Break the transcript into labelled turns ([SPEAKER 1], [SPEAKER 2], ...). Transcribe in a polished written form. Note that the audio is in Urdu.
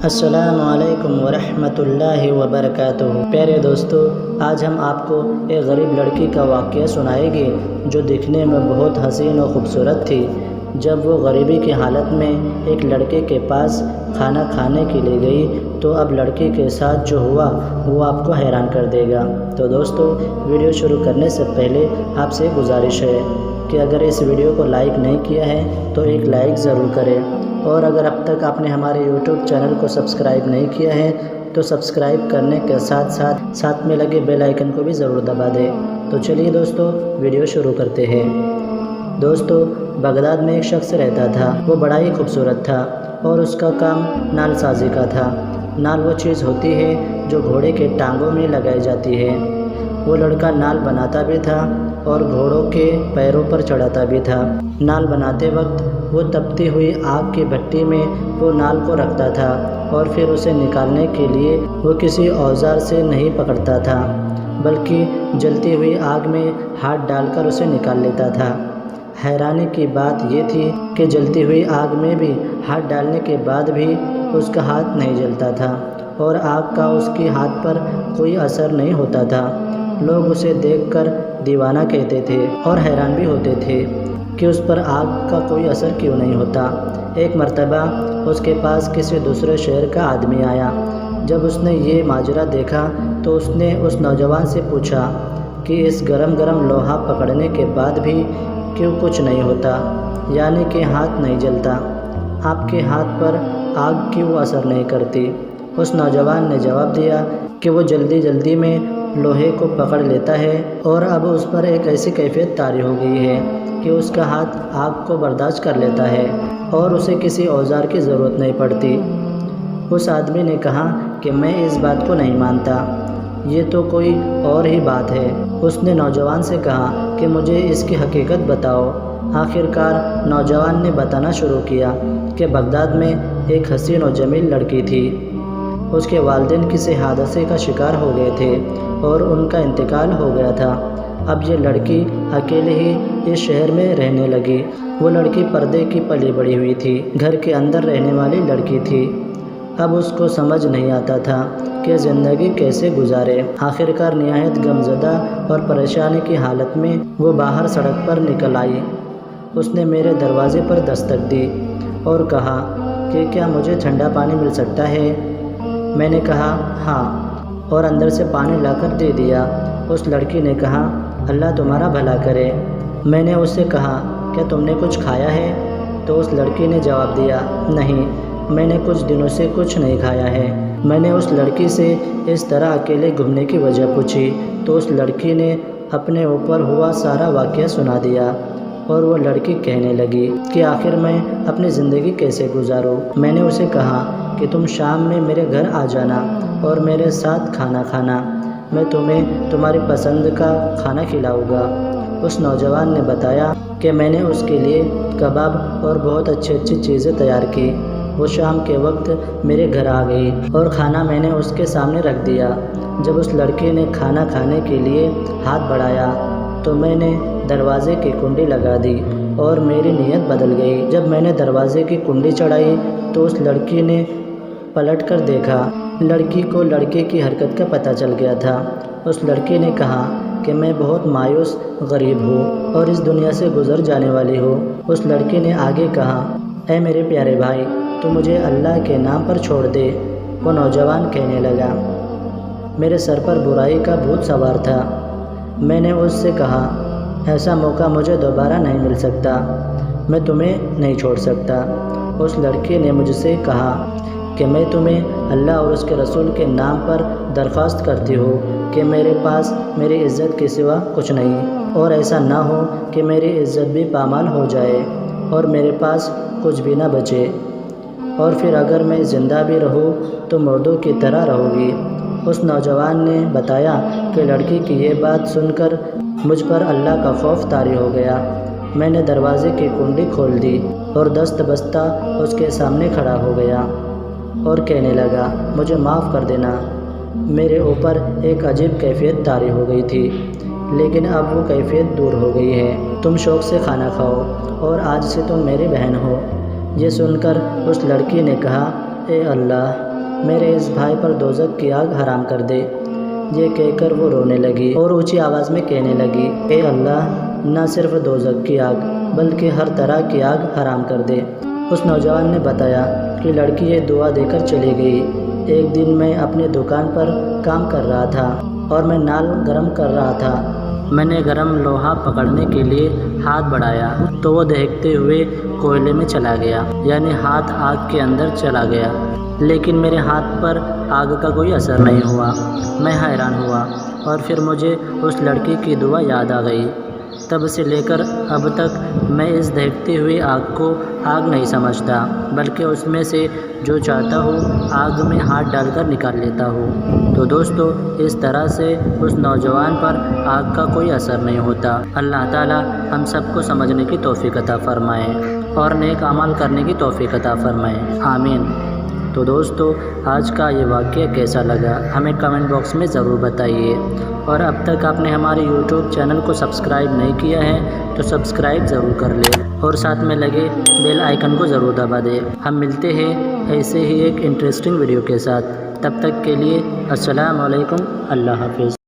[SPEAKER 1] السلام علیکم ورحمۃ اللہ وبرکاتہ۔ پیارے دوستو، آج ہم آپ کو ایک غریب لڑکی کا واقعہ سنائیں گے جو دکھنے میں بہت حسین و خوبصورت تھی۔ جب وہ غریبی کی حالت میں ایک لڑکے کے پاس کھانا کھانے کے لیے گئی تو اب لڑکی کے ساتھ جو ہوا وہ آپ کو حیران کر دے گا۔ تو دوستو، ویڈیو شروع کرنے سے پہلے آپ سے گزارش ہے کہ اگر اس ویڈیو کو لائک نہیں کیا ہے تو ایک لائک ضرور کریں، اور اگر اب تک آپ نے ہمارے یوٹیوب چینل کو سبسکرائب نہیں کیا ہے تو سبسکرائب کرنے کے ساتھ میں لگے بیل آئیکن کو بھی ضرور دبا دیں۔ تو چلیے دوستو، ویڈیو شروع کرتے ہیں۔ دوستو، بغداد میں ایک شخص رہتا تھا۔ وہ بڑا ہی خوبصورت تھا اور اس کا کام نال سازی کا تھا۔ نال وہ چیز ہوتی ہے جو گھوڑے کے ٹانگوں میں لگائی جاتی ہے۔ وہ لڑکا نال بناتا بھی تھا اور گھوڑوں کے پیروں پر چڑھاتا بھی تھا۔ نال بناتے وقت وہ تپتی ہوئی آگ کی بھٹی میں وہ نال کو رکھتا تھا اور پھر اسے نکالنے کے لیے وہ کسی اوزار سے نہیں پکڑتا تھا بلکہ جلتی ہوئی آگ میں ہاتھ ڈال کر اسے نکال لیتا تھا۔ حیرانی کی بات یہ تھی کہ جلتی ہوئی آگ میں بھی ہاتھ ڈالنے کے بعد بھی اس کا ہاتھ نہیں جلتا تھا اور آگ کا اس کے ہاتھ پر کوئی اثر نہیں ہوتا تھا۔ لوگ اسے دیکھ کر دیوانہ کہتے تھے اور حیران بھی ہوتے تھے کہ اس پر آگ کا کوئی اثر کیوں نہیں ہوتا۔ ایک مرتبہ اس کے پاس کسی دوسرے شہر کا آدمی آیا۔ جب اس نے یہ ماجرا دیکھا تو اس نے اس نوجوان سے پوچھا کہ اس گرم لوہا پکڑنے کے بعد بھی کیوں کچھ نہیں ہوتا، یعنی کہ ہاتھ نہیں جلتا، آپ کے ہاتھ پر آگ کیوں اثر نہیں کرتی؟ اس نوجوان نے جواب دیا کہ وہ جلدی میں لوہے کو پکڑ لیتا ہے اور اب اس پر ایک ایسی کیفیت طاری ہو گئی ہے کہ اس کا ہاتھ آگ کو برداشت کر لیتا ہے اور اسے کسی اوزار کی ضرورت نہیں پڑتی۔ اس آدمی نے کہا کہ میں اس بات کو نہیں مانتا، یہ تو کوئی اور ہی بات ہے۔ اس نے نوجوان سے کہا کہ مجھے اس کی حقیقت بتاؤ۔ آخرکار نوجوان نے بتانا شروع کیا کہ بغداد میں ایک حسین و جمیل لڑکی تھی۔ اس کے والدین کسی حادثے کا شکار ہو گئے تھے اور ان کا انتقال ہو گیا تھا۔ اب یہ لڑکی اکیلے ہی اس شہر میں رہنے لگی۔ وہ لڑکی پردے کی پلی بڑھی ہوئی تھی، گھر کے اندر رہنے والی لڑکی تھی۔ اب اس کو سمجھ نہیں آتا تھا کہ زندگی کیسے گزارے۔ آخرکار نہایت غمزدہ اور پریشانی کی حالت میں وہ باہر سڑک پر نکل آئی۔ اس نے میرے دروازے پر دستک دی اور کہا کہ کیا مجھے ٹھنڈا پانی مل سکتا ہے؟ میں نے کہا ہاں، اور اندر سے پانی لا کر دے دیا۔ اس لڑکی نے کہا اللہ تمہارا بھلا کرے۔ میں نے اس سے کہا کیا تم نے کچھ کھایا ہے؟ تو اس لڑکی نے جواب دیا نہیں، میں نے کچھ دنوں سے کچھ نہیں کھایا ہے۔ میں نے اس لڑکی سے اس طرح اکیلے گھومنے کی وجہ پوچھی تو اس لڑکی نے اپنے اوپر ہوا سارا واقعہ سنا دیا، اور وہ لڑکی کہنے لگی کہ آخر میں اپنی زندگی کیسے گزاروں۔ میں نے اسے کہا کہ تم شام میں میرے گھر آ جانا اور میرے ساتھ کھانا کھانا، میں تمہیں تمہاری پسند کا کھانا کھلاؤں گا۔ اس نوجوان نے بتایا کہ میں نے اس کے لیے کباب اور بہت اچھی چیزیں تیار کی۔ وہ شام کے وقت میرے گھر آ گئی اور کھانا میں نے اس کے سامنے رکھ دیا۔ جب اس لڑکی نے کھانا کھانے کے لیے ہاتھ بڑھایا تو میں نے دروازے کی کنڈی لگا دی اور میری نیت بدل گئی۔ جب میں نے دروازے کی کنڈی چڑھائی تو اس لڑکی نے پلٹ کر دیکھا۔ لڑکی کو لڑکے کی حرکت کا پتہ چل گیا تھا۔ اس لڑکی نے کہا کہ میں بہت مایوس غریب ہوں اور اس دنیا سے گزر جانے والی ہوں۔ اس لڑکی نے آگے کہا اے میرے پیارے بھائی، تو مجھے اللہ کے نام پر چھوڑ دے۔ وہ نوجوان کہنے لگا میرے سر پر برائی کا بھوت سوار تھا۔ میں نے اس سے کہا ایسا موقع مجھے دوبارہ نہیں مل سکتا، میں تمہیں نہیں چھوڑ سکتا۔ اس لڑکی نے مجھ سے کہا کہ میں تمہیں اللہ اور اس کے رسول کے نام پر درخواست کرتی ہوں کہ میرے پاس میری عزت کے سوا کچھ نہیں، اور ایسا نہ ہو کہ میری عزت بھی پامال ہو جائے اور میرے پاس کچھ بھی نہ بچے، اور پھر اگر میں زندہ بھی رہوں تو مردوں کی طرح رہوں گی۔ اس نوجوان نے بتایا کہ لڑکی کی یہ بات سن کر مجھ پر اللہ کا خوف طاری ہو گیا۔ میں نے دروازے کی کنڈی کھول دی اور دست بستہ اس کے سامنے کھڑا ہو گیا اور کہنے لگا مجھے معاف کر دینا۔ میرے اوپر ایک عجیب کیفیت طاری ہو گئی تھی، لیکن اب وہ کیفیت دور ہو گئی ہے۔ تم شوق سے کھانا کھاؤ اور آج سے تم میری بہن ہو۔ یہ سن کر اس لڑکی نے کہا اے اللہ، میرے اس بھائی پر دوزخ کی آگ حرام کر دے۔ یہ کہہ کر وہ رونے لگی اور اونچی آواز میں کہنے لگی، اے اللہ، نہ صرف دوزخ کی آگ بلکہ ہر طرح کی آگ حرام کر دے۔ اس نوجوان نے بتایا کہ لڑکی یہ دعا دے کر چلی گئی۔ ایک دن میں اپنی دکان پر کام کر رہا تھا اور میں نال گرم کر رہا تھا۔ میں نے گرم لوہا پکڑنے کے لیے ہاتھ بڑھایا تو وہ دہکتے ہوئے کوئلے میں چلا گیا، یعنی ہاتھ آگ کے اندر چلا گیا، لیکن میرے ہاتھ پر آگ کا کوئی اثر نہیں ہوا۔ میں حیران ہوا اور پھر مجھے اس لڑکی کی دعا یاد آ گئی۔ تب سے لے کر اب تک میں اس دہکتی ہوئی آگ کو آگ نہیں سمجھتا، بلکہ اس میں سے جو چاہتا ہوں آگ میں ہاتھ ڈال کر نکال لیتا ہوں۔ تو دوستو، اس طرح سے اس نوجوان پر آگ کا کوئی اثر نہیں ہوتا۔ اللہ تعالی ہم سب کو سمجھنے کی توفیق عطا فرمائے اور نیک اعمال کرنے کی توفیق عطا فرمائے، آمین۔ تو دوستو، آج کا یہ واقعہ کیسا لگا ہمیں کمنٹ باکس میں ضرور بتائیے، اور اب تک آپ نے ہمارے یوٹیوب چینل کو سبسکرائب نہیں کیا ہے تو سبسکرائب ضرور کر لیں اور ساتھ میں لگے بیل آئیکن کو ضرور دبا دیں۔ ہم ملتے ہیں ایسے ہی ایک انٹرسٹنگ ویڈیو کے ساتھ، تب تک کے لیے السلام علیکم، اللہ حافظ۔